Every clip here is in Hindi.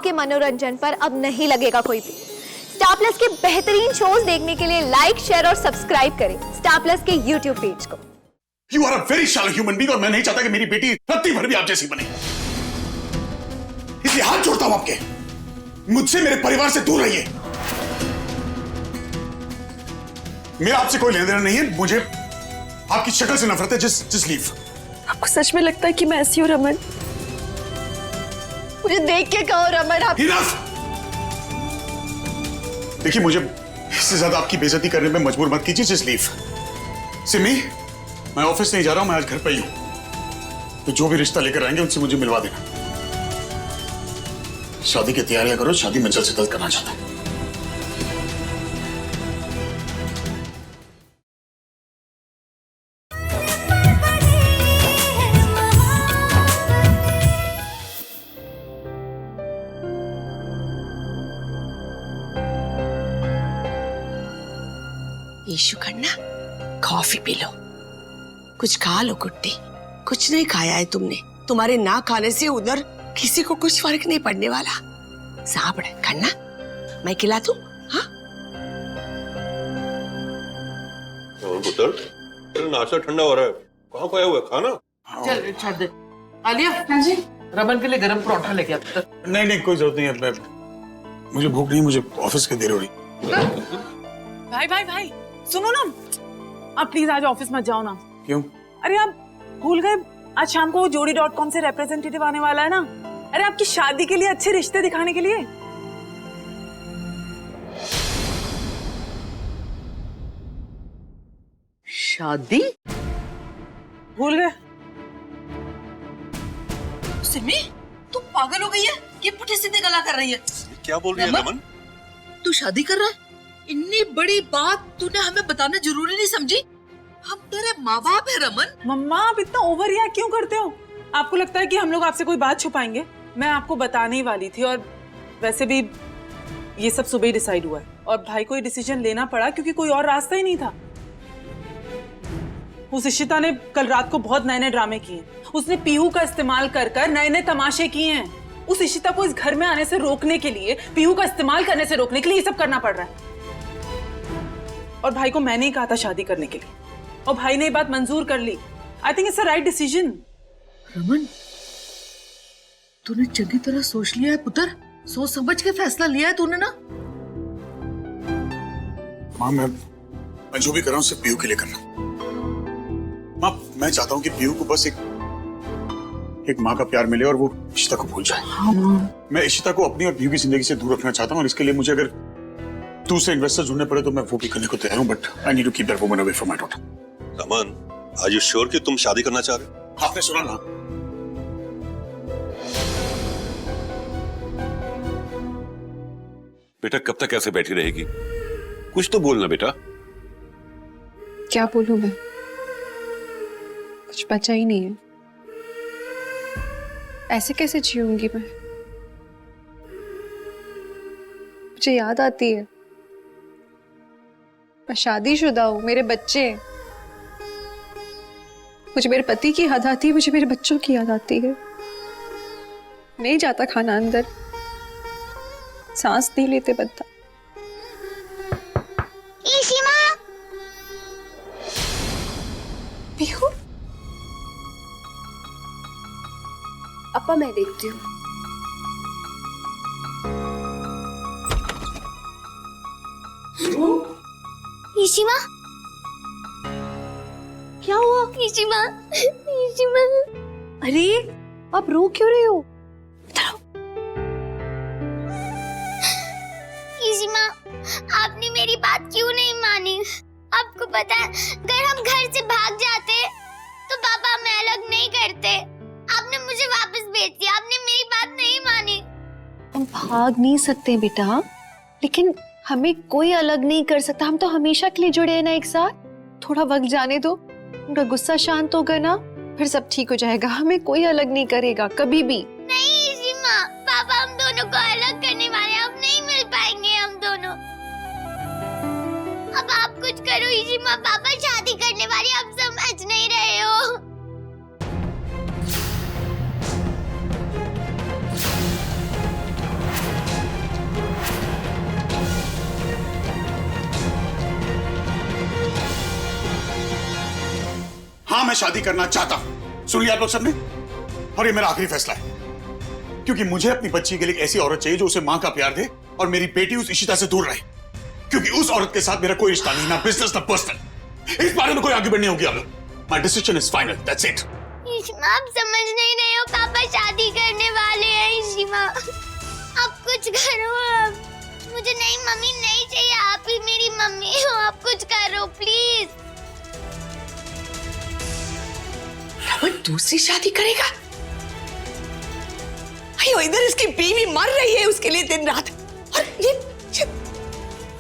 आपके मनोरंजन पर अब नहीं लगेगा कोई भी। स्टार प्लस के बेहतरीन शोज देखने के लिए लाइक, शेयर और सब्सक्राइब करें स्टार प्लस के यूट्यूब पेज को। You are a very shallow human being और मैं नहीं चाहता कि मेरी बेटी रत्ती भर भी आप जैसी बने। इसलिए हाथ जोड़ता हूं आपके, मुझसे मेरे परिवार से दूर रहिए। मेरा आपसे कोई लेना देना नहीं है, मुझे आपकी शक्ल से नफरत है। Just leave. आपको सच में लगता है कि मैं ऐसी हूँ रमन? मुझे देख के कहो रमन आप। Enough! देखिए, मुझे इससे ज्यादा आपकी बेइज्जती करने में मजबूर मत कीजिए। Just leave. सिमी, मैं ऑफिस नहीं जा रहा हूं, मैं आज घर पे ही हूं। तो जो भी रिश्ता लेकर आएंगे उनसे मुझे मिलवा देना। शादी की तैयारियां करो, शादी मैं जल्द से जल्द करना चाहता हूं। Issue Khanna, coffee P low, कुछ खा लो। कुट्टी, कुछ नहीं खाया है तुमने। तुम्हारे ना खाने से उधर किसी को कुछ फर्क नहीं पड़ने वाला। साबड़ खन्ना, मैं खिला दूं? हाँ? पुत्र, तेरा नाश्ता ठंडा हो रहा है, कहाँ खोया हुआ है? खाना चल छोड़ दे। आलिया, हाँ जी, रमन के लिए गरम परोठा लेके आ पुत्र। नहीं, कोई जरूरत नहीं है। मुझे भूख नहीं, मुझे ऑफिस की देर हो रही। भाई सुनो ना, आप प्लीज आज ऑफिस मत जाओ ना। क्यों? अरे आप भूल गए, आज शाम को जोड़ी.com से रिप्रेजेंटेटिव आने वाला है ना। अरे आपकी शादी के लिए अच्छे रिश्ते दिखाने के लिए। शादी? भूल गए? सिमी, तू पागल हो गई है? ये पुठे सीधे गला कर रही है। क्या बोल रही है रमन? तू शादी कर रहा है? इतनी बड़ी बात तूने हमें बताना जरूरी नहीं समझी? हम तेरे माँ बाप है रमन। मम्मा, आप इतना ओवर रिएक्ट क्यों करते हो? आपको लगता है कि हम लोग आपसे कोई बात छुपाएंगे? मैं आपको बताने ही वाली थी, और वैसे भी ये सब सुबह ही डिसाइड हुआ है, और भाई को ये डिसीजन लेना पड़ा क्योंकि कोई और रास्ता ही नहीं था। उस इशिता ने कल रात को बहुत नए नए ड्रामे किए। उसने पीहू का इस्तेमाल कर कर नए नए तमाशे किए हैं। उस इशिता को इस घर में आने से रोकने के लिए, पीहू का इस्तेमाल करने से रोकने के लिए ये सब करना पड़ रहा है। और भाई को मैंने ही कहा था शादी करने के लिए, और भाई ने ये बात मंजूर कर ली। I think it's a right decision. Raman, तूने चंगी तरह सोच लिया है पुत्र, सोच समझ के फैसला लिया है तूने ना। माँ, मैं जो भी कर रहा हूँ सिर्फ पीयू के लिए करना। माँ, मैं चाहता हूँ कि पीयू को बस एक माँ का प्यार मिले और वो इशिता को भूल जाए। हाँ। मैं इशिता को अपनी और पीयू की जिंदगी से दूर रखना चाहता हूँ, और इसके लिए मुझे अगर दूसरे इन्वेस्टर ढूंढने पड़े तो मैं वो भी करने को तैयार हूँ, but I need to keep that woman away from my daughter. Raman, are you sure कि तुम शादी करना चाह रहे हो? आपने सुना ना? बेटा, कब तक ऐसे बैठी रहेगी? कुछ तो बोलना बेटा। क्या बोलूं मैं? कुछ बचा ही नहीं है। ऐसे कैसे जीऊंगी मैं? मुझे याद आती है, मैं शादीशुदा हूं, मेरे बच्चे हैं। मुझे मेरे पति की याद आती है, मुझे मेरे बच्चों की याद आती है। नहीं जाता खाना अंदर, सांस नहीं लेते बंदा। पीहू, अपा मैं देखती हूँ। ईशिमा, क्या हुआ? ईशिमा, ईशिमा। अरे आप रो क्यों रहे हो? ईशिमा, आपने मेरी बात क्यों नहीं मानी? आपको पता है, अगर हम घर से भाग जाते तो पापा हमें अलग नहीं करते। आपने मुझे वापस भेज दिया, आपने मेरी बात नहीं मानी। हम भाग नहीं सकते बेटा, लेकिन हमें कोई अलग नहीं कर सकता। हम तो हमेशा के लिए जुड़े हैं ना एक साथ। थोड़ा वक्त जाने दो, उनका गुस्सा शांत होगा ना, फिर सब ठीक हो जाएगा। हमें कोई अलग नहीं करेगा कभी भी। नहीं ईशिमा, पापा हम दोनों को अलग करने वाले हैं, अब नहीं मिल पाएंगे हम दोनों। अब आप कुछ करो ईशिमा, पापा शादी करने वाले, अब समझ नहीं रहे हो। मैं शादी करना चाहता हूं। सुन लिया आप लोग सबने? और ये मेरा आखिरी फैसला है, क्योंकि मुझे अपनी बच्ची के लिए एक ऐसी औरत चाहिए जो उसे मां का प्यार दे और मेरी बेटी उस इशिता से दूर रहे, क्योंकि उस औरत के साथ मेरा कोई रिश्ता नहीं, ना बिजनेस ना पर्सनल। इस बारे में कोई आर्ग्यूमेंट नहीं होगी आप लोग। My decision is final, that's it. Ishima, आप समझ नहीं रहे हो, पापा शादी करने वाले हैं। ईशिमा, आप कुछ करो। अब मुझे नहीं, मम्मी नहीं चाहिए, आप ही मेरी मम्मी हो, आप कुछ करो प्लीज। रमन दूसरी शादी करेगा? अयो, इधर इसकी बीवी मर रही है उसके लिए दिन रात, और ये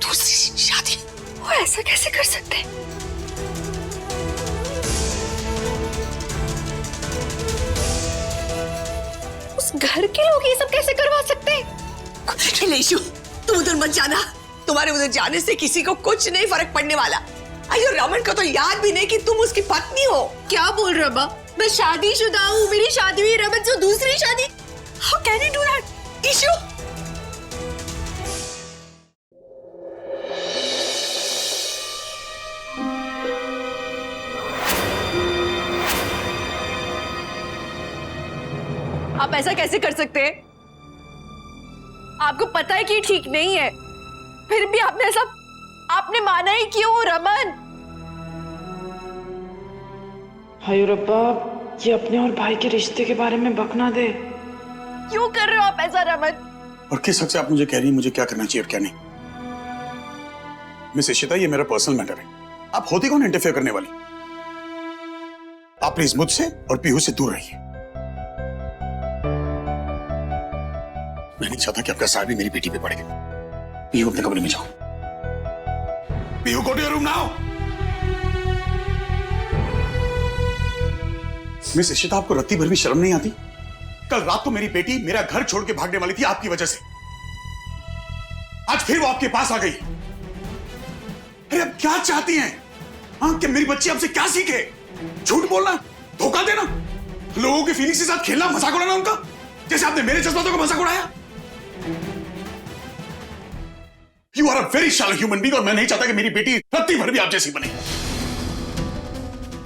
दूसरी शादी। वो ऐसा कैसे कर सकते हैं? उस घर के लोग ये सब कैसे करवा सकते हैं? लेशु, तुम उधर मत जाना। तुम्हारे उधर जाने से किसी को कुछ नहीं फर्क पड़ने वाला। अयो, रमन को तो याद भी नहीं कि तुम उसकी पत्नी हो। क्या बोल रहे हो अब्बा? मैं शादीशुदा हूँ, मेरी शादी हुई रमन से दूसरी शादी। How can you do that? Ishu, आप ऐसा कैसे कर सकते हैं? आपको पता है कि ये ठीक नहीं है, फिर भी आपने ऐसा, आपने माना ही क्यों रमन? हाय रब्बा, ये अपने और भाई के रिश्ते के बारे में बकना दे। क्यों कर रहे हो आप ऐसा रमन? और किस हक से आप मुझे कह रही हैं मुझे क्या करना चाहिए और क्या नहीं? मिस इशिता, ये मेरा पर्सनल मैटर है, आप होती कौन इंटरफेयर करने वाली? आप प्लीज मुझसे और पीहू से दूर रहिए। मैं नहीं चाहता कि आपका साथ भी मेरी बेटी पे पड़ेगा। पीहू, अपने कमरे में जाओ। Pihu, go to your room now. Miss Ishita, आपको रत्ती भर भी शर्म नहीं आती? कल रात को मेरी बेटी मेरा घर छोड़ के भागने वाली थी आपकी वजह से, आज फिर वो आपके पास आ गई। अरे अब क्या चाहती हैं? हाँ, कि मेरी बच्ची आपसे क्या सीखे? झूठ बोलना, धोखा देना, लोगों की फीलिंग्स के साथ खेलना, मजाक उड़ाना उनका, जैसे आपने मेरे जज्बातों का मजाक उड़ाया। You are a very shallow human being, और मैं नहीं चाहता कि मेरी बेटी रत्ती भर भी आप जैसी बने।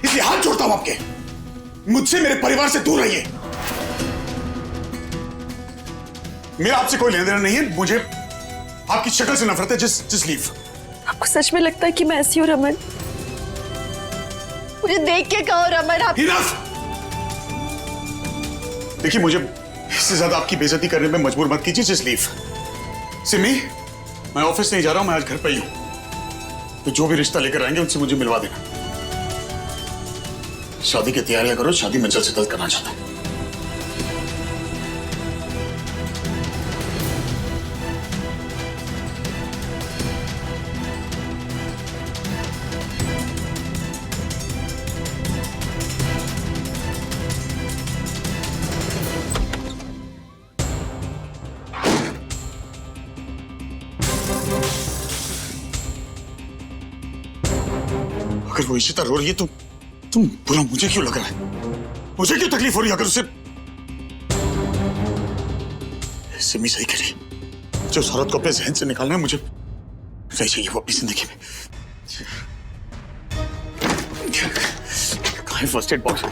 इसलिए हाथ जोड़ता हूं आपके, मुझसे, मेरे परिवार से दूर रहिए। मेरा आपसे कोई लेना देना नहीं है, मुझे आपकी शक्ल से नफरत है। Just leave. आपको सच में लगता है कि मैं ऐसी हूँ रमन? मुझे देख के कहो रमन। आप Enough! देखिए, मुझे इससे ज्यादा आपकी बेइज्जती करने में मजबूर मत कीजिए। Just leave. सिमी, मैं ऑफिस नहीं जा रहा हूं, मैं आज घर पे ही हूं, तो जो भी रिश्ता लेकर आएंगे उनसे मुझे मिलवा देना। शादी की तैयारियां करो, शादी में जल्द से जल्द करना चाहता हूं। अगर वो इशिता रो रही है तो तुम बुरा मुझे क्यों लग रहा है? मुझे क्यों तकलीफ हो रही है? अगर उसे सिमी सही कह रही, मुझे उस औरत को अपने जहन से निकालना है। मुझे सही चाहिए वो अपनी जिंदगी में। कहाँ है फर्स्ट एड बॉक्स?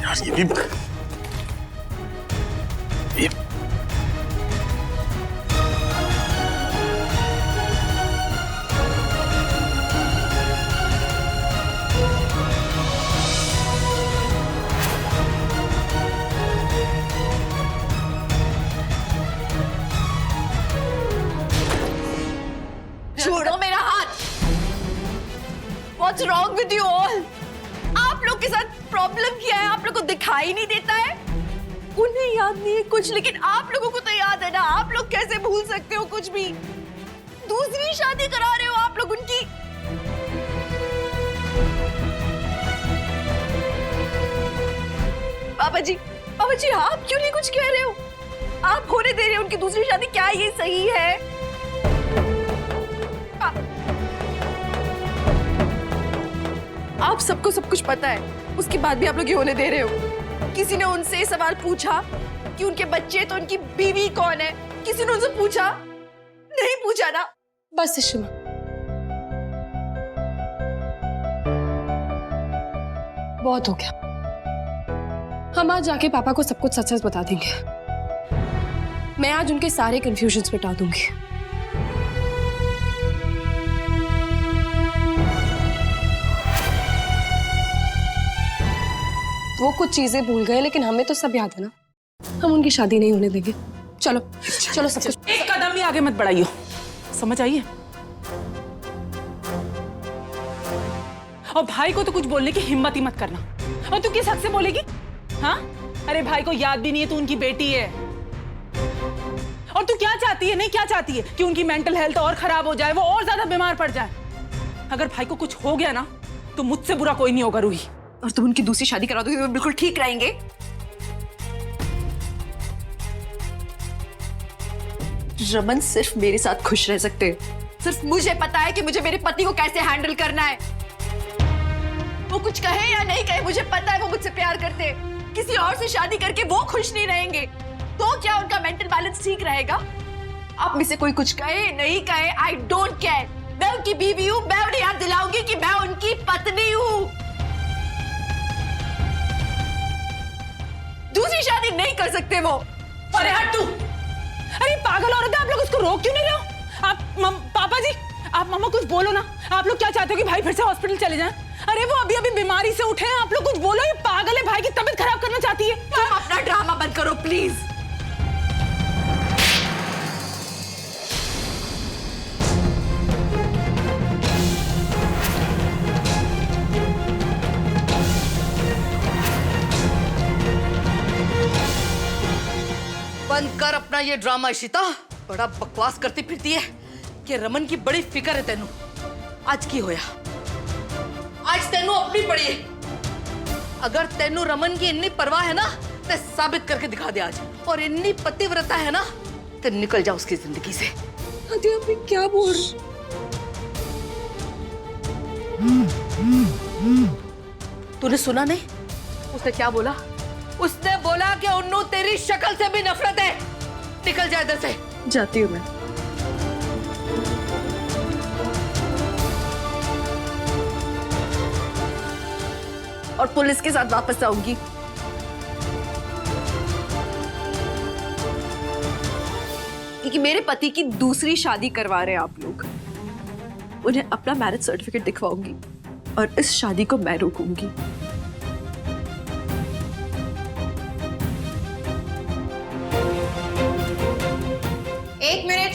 यार ये छोड़ो मेरा हाथ। What's wrong with you all? आप लोग के साथ प्रॉब्लम क्या है? आप लोग को दिखाई नहीं देता है? उन्हें याद नहीं है कुछ, लेकिन आप लोगों को तो याद है ना। आप लोग कैसे भूल सकते हो कुछ भी? दूसरी शादी करा रहे हो आप लोग उनकी। पापा जी आप क्यों नहीं कुछ कह रहे हो? आप होने दे रहे हो उनकी दूसरी शादी, क्या ये सही है? आप सबको सब कुछ पता है, उसके बाद भी आप लोग ये होने दे रहे हो। किसी ने उनसे सवाल पूछा कि उनके बच्चे तो उनकी बीवी कौन है? किसी ने उनसे पूछा? नहीं पूछा ना। बस इशिमा, बहुत हो गया। हम आज जाके पापा को सब कुछ सच सच बता देंगे। मैं आज उनके सारे कंफ्यूजन्स मिटा दूंगी। वो कुछ चीजें भूल गए, लेकिन हमें तो सब याद है ना। हम उनकी शादी नहीं होने देंगे। चलो चलो सब कुछ। एक कदम भी आगे मत बढ़ाइयो, समझ आइए। और भाई को तो कुछ बोलने की हिम्मत ही मत करना। और तू किस हक से बोलेगी? हाँ, अरे भाई को याद भी नहीं है तू उनकी बेटी है। और तू क्या चाहती है, नहीं क्या चाहती है कि उनकी मेंटल हेल्थ और खराब हो जाए, वो और ज्यादा बीमार पड़ जाए। अगर भाई को कुछ हो गया ना तो मुझसे बुरा कोई नहीं होगा रूही। और तुम उनकी दूसरी शादी करा दोगे तो बिल्कुल ठीक रहेंगे। रमन सिर्फ मेरे साथ खुश रह सकते हैं। सिर्फ मुझे पता है कि मुझे मेरे पति को कैसे हैंडल करना है। वो कुछ कहे या नहीं कहे, मुझे पता है वो मुझसे प्यार करते हैं। किसी और से शादी करके वो खुश नहीं रहेंगे तो क्या उनका मेंटल बैलेंस ठीक रहेगा? आप में से कोई कुछ कहे नहीं कहे, आई डोंट केयर। मैं उनकी बीवी हूँ, मैं उन्हें याद दिलाऊंगी कि मैं उनकी पत्नी हूँ। दूसरी शादी नहीं कर सकते वो। अरे हट तू! अरे पागल औरत है, आप लोग उसको रोक क्यों नहीं रहे हो? आप पापा जी, आप मम्मा कुछ बोलो ना। आप लोग क्या चाहते हो कि भाई फिर से हॉस्पिटल चले जाएं? अरे वो अभी अभी बीमारी से उठे हैं, आप लोग कुछ बोलो। ये पागल है, भाई की तबीयत खराब करना चाहती है। तुम अपना ड्रामा बंद करो प्लीज। बंद कर अपना ये ड्रामा इशिता। बड़ा बकवास करती फिरती है कि रमन की बड़ी फिक्र है तेनू। आज की होया, आज तेनू अपनी पड़ी है। अगर तेनू रमन की इतनी परवाह है ना तो साबित करके दिखा दे आज। और इतनी पतिव्रता है ना तो निकल जा उसकी जिंदगी से। दादी आप क्या बोल रही? तूने सुना नहीं? उसने क्या बोला? उसने बोला कि उन्नू तेरी शक्ल से भी नफरत है। निकल जा इधर से। जाती हूँ मैं। और पुलिस के साथ वापस आऊंगी। क्योंकि मेरे पति की दूसरी शादी करवा रहे हैं आप लोग। उन्हें अपना मैरिज सर्टिफिकेट दिखवाऊंगी और इस शादी को मैं रोकूंगी। एक मिनट।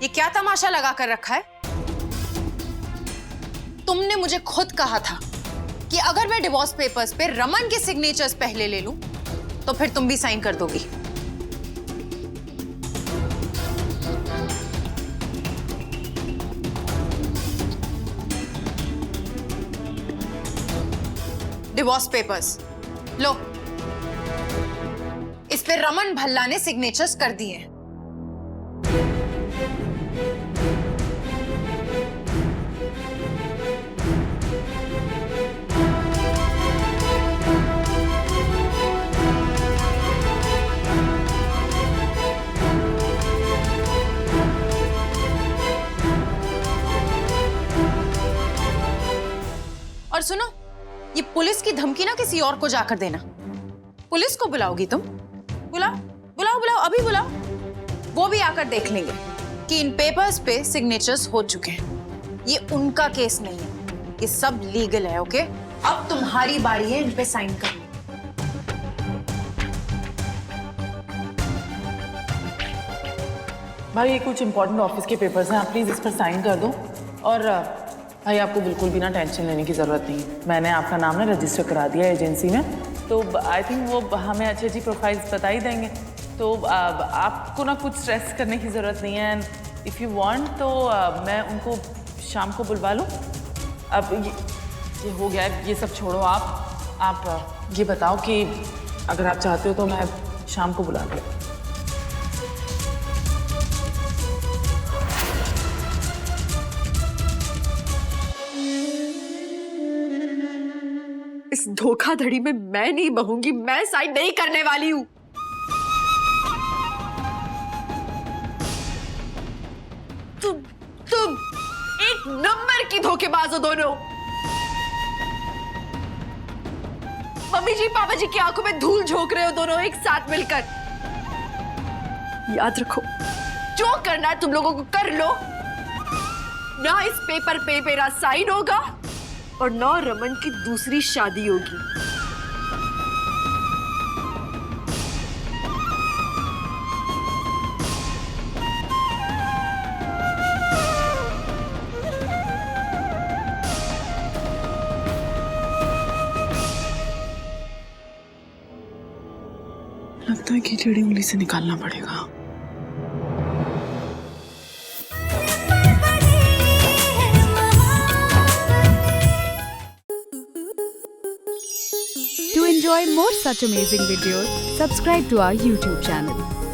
ये क्या तमाशा लगा कर रखा है? तुमने मुझे खुद कहा था कि अगर मैं डिवोर्स पेपर्स पे रमन के सिग्नेचर्स पहले ले लूं तो फिर तुम भी साइन कर दोगी। डिवोर्स पेपर्स लो। इस पे रमन भल्ला ने सिग्नेचर्स कर दिए हैं। और सुनो, ये पुलिस की धमकी ना किसी और को जाकर देना। पुलिस को बुलाओगी तुम? बुलाओ बुलाओ बुलाओ, अभी बुलाओ। वो भी आकर देख लेंगे कि इन पेपर्स पे सिग्नेचर्स हो चुके हैं। ये उनका केस नहीं है, ये सब लीगल है। ओके, अब तुम्हारी बारी है इन पे साइन करने। भाई ये कुछ इंपॉर्टेंट ऑफिस के पेपर्स हैं, आप प्लीज इस पर साइन कर दो। और भाई आपको बिल्कुल भी ना टेंशन लेने की ज़रूरत नहीं है। मैंने आपका नाम ना रजिस्टर करा दिया एजेंसी में, तो आई थिंक वो हमें अच्छी अच्छी प्रोफाइल्स बता ही देंगे। तो आपको ना कुछ स्ट्रेस करने की ज़रूरत नहीं है। एंड इफ़ यू वांट तो मैं उनको शाम को बुलवा लूँ। अब ये हो गया है, ये सब छोड़ो। आप ये बताओ कि अगर आप चाहते हो तो मैं शाम को बुला लूँ। इस धोखाधड़ी में मैं नहीं बहूंगी। मैं साइन नहीं करने वाली हूँ। तुम एक नंबर की धोखेबाज हो दोनों। मम्मी जी पापा जी की आंखों में धूल झोंक रहे हो दोनों एक साथ मिलकर। याद रखो, जो करना है तुम लोगों को कर लो। ना इस पेपर पे मेरा साइन होगा और ना रमन की दूसरी शादी होगी। लगता है कि टेढ़ी उंगली से निकालना पड़ेगा। To enjoy more such amazing videos, subscribe to our YouTube channel.